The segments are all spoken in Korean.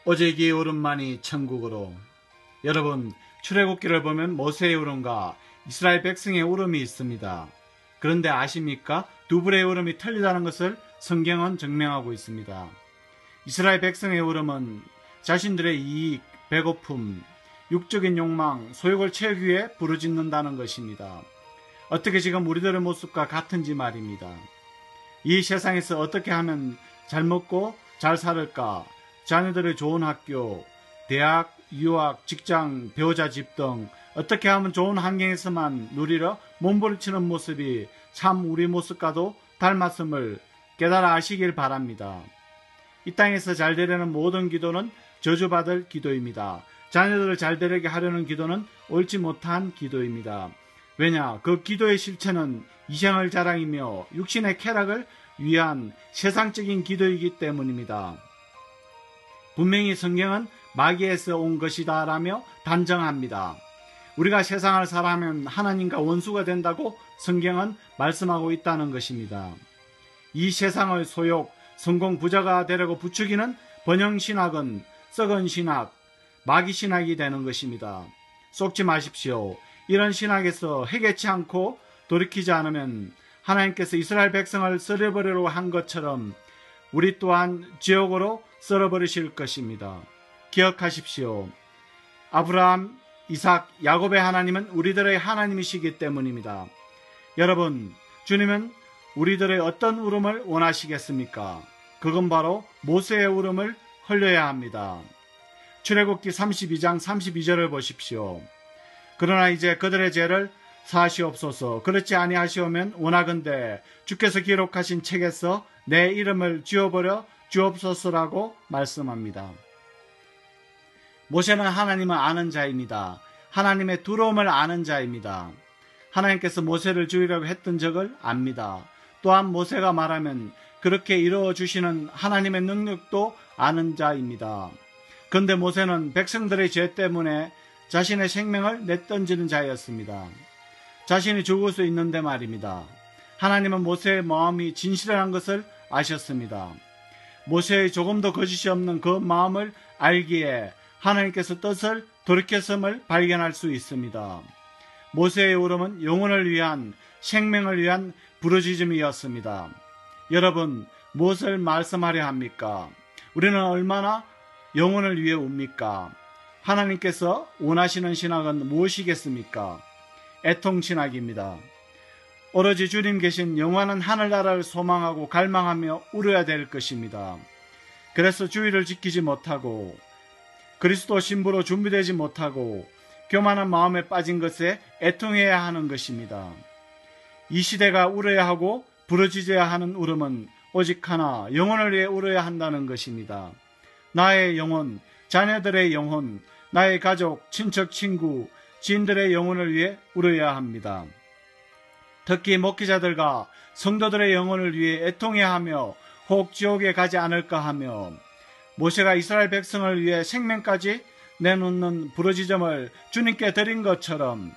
오직이 울음만이 천국으로. 여러분, 출애굽기를 보면 모세의 울음과 이스라엘 백성의 울음이 있습니다. 그런데 아십니까? 두 불의 울음이 틀리다는 것을 성경은 증명하고 있습니다. 이스라엘 백성의 울음은 자신들의 이익, 배고픔, 육적인 욕망, 소욕을 채우기 위해 부르짖는다는 것입니다. 어떻게 지금 우리들의 모습과 같은지 말입니다. 이 세상에서 어떻게 하면 잘 먹고 잘 살을까? 자녀들의 좋은 학교, 대학, 유학, 직장, 배우자 집 등 어떻게 하면 좋은 환경에서만 누리러 몸부림치는 모습이 참 우리 모습과도 닮았음을 깨달아 아시길 바랍니다. 이 땅에서 잘 되려는 모든 기도는 저주받을 기도입니다. 자녀들을 잘 되게 하려는 기도는 옳지 못한 기도입니다. 왜냐? 그 기도의 실체는 이생을 자랑이며 육신의 쾌락을 위한 세상적인 기도이기 때문입니다. 분명히 성경은 마귀에서 온 것이다 라며 단정합니다. 우리가 세상을 살아가면 하나님과 원수가 된다고 성경은 말씀하고 있다는 것입니다. 이 세상의 소욕, 성공, 부자가 되려고 부추기는 번영신학은 썩은 신학, 마귀신학이 되는 것입니다. 속지 마십시오. 이런 신학에서 해결치 않고 돌이키지 않으면 하나님께서 이스라엘 백성을 썰어버리려고 한 것처럼 우리 또한 지옥으로 썰어버리실 것입니다. 기억하십시오. 아브라함, 이삭, 야곱의 하나님은 우리들의 하나님이시기 때문입니다. 여러분, 주님은 우리들의 어떤 울음을 원하시겠습니까? 그건 바로 모세의 울음을 흘려야 합니다. 출애굽기 32장 32절을 보십시오. 그러나 이제 그들의 죄를 사하시옵소서. 그렇지 아니하시오면 원하건대 주께서 기록하신 책에서 내 이름을 지워버려 주옵소서라고 말씀합니다. 모세는 하나님을 아는 자입니다. 하나님의 두려움을 아는 자입니다. 하나님께서 모세를 죽이려고 했던 적을 압니다. 또한 모세가 말하면 그렇게 이루어 주시는 하나님의 능력도 아는 자입니다. 그런데 모세는 백성들의 죄 때문에 자신의 생명을 내던지는 자였습니다. 자신이 죽을 수 있는데 말입니다. 하나님은 모세의 마음이 진실한 것을 아셨습니다. 모세의 조금도 거짓이 없는 그 마음을 알기에 하나님께서 뜻을 돌이켰음을 발견할 수 있습니다. 모세의 울음은 영혼을 위한, 생명을 위한 부르짖음이었습니다. 여러분, 무엇을 말씀하려 합니까? 우리는 얼마나 영혼을 위해 웁니까? 하나님께서 원하시는 신학은 무엇이겠습니까? 애통신학입니다. 오로지 주님 계신 영원한 하늘나라를 소망하고 갈망하며 울어야 될 것입니다. 그래서 주의를 지키지 못하고 그리스도 신부로 준비되지 못하고 교만한 마음에 빠진 것에 애통해야 하는 것입니다. 이 시대가 울어야 하고 부르짖어야 하는 울음은 오직 하나, 영혼을 위해 울어야 한다는 것입니다. 나의 영혼, 자녀들의 영혼, 나의 가족, 친척, 친구, 지인들의 영혼을 위해 울어야 합니다. 특히 목회자들과 성도들의 영혼을 위해 애통해야 하며 혹 지옥에 가지 않을까 하며 모세가 이스라엘 백성을 위해 생명까지 내놓는 부르짖음을 주님께 드린 것처럼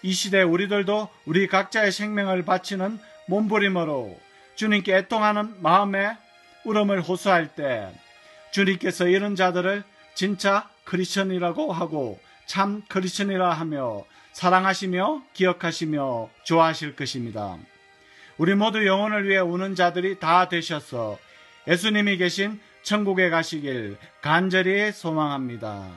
이 시대 우리들도 우리 각자의 생명을 바치는 몸부림으로 주님께 애통하는 마음의 울음을 호소할 때 주님께서 이런 자들을 진짜 크리스천이라고 하고 참 크리스천이라 하며 사랑하시며 기억하시며 좋아하실 것입니다. 우리 모두 영혼을 위해 우는 자들이 다 되셔서 예수님이 계신 천국에 가시길 간절히 소망합니다.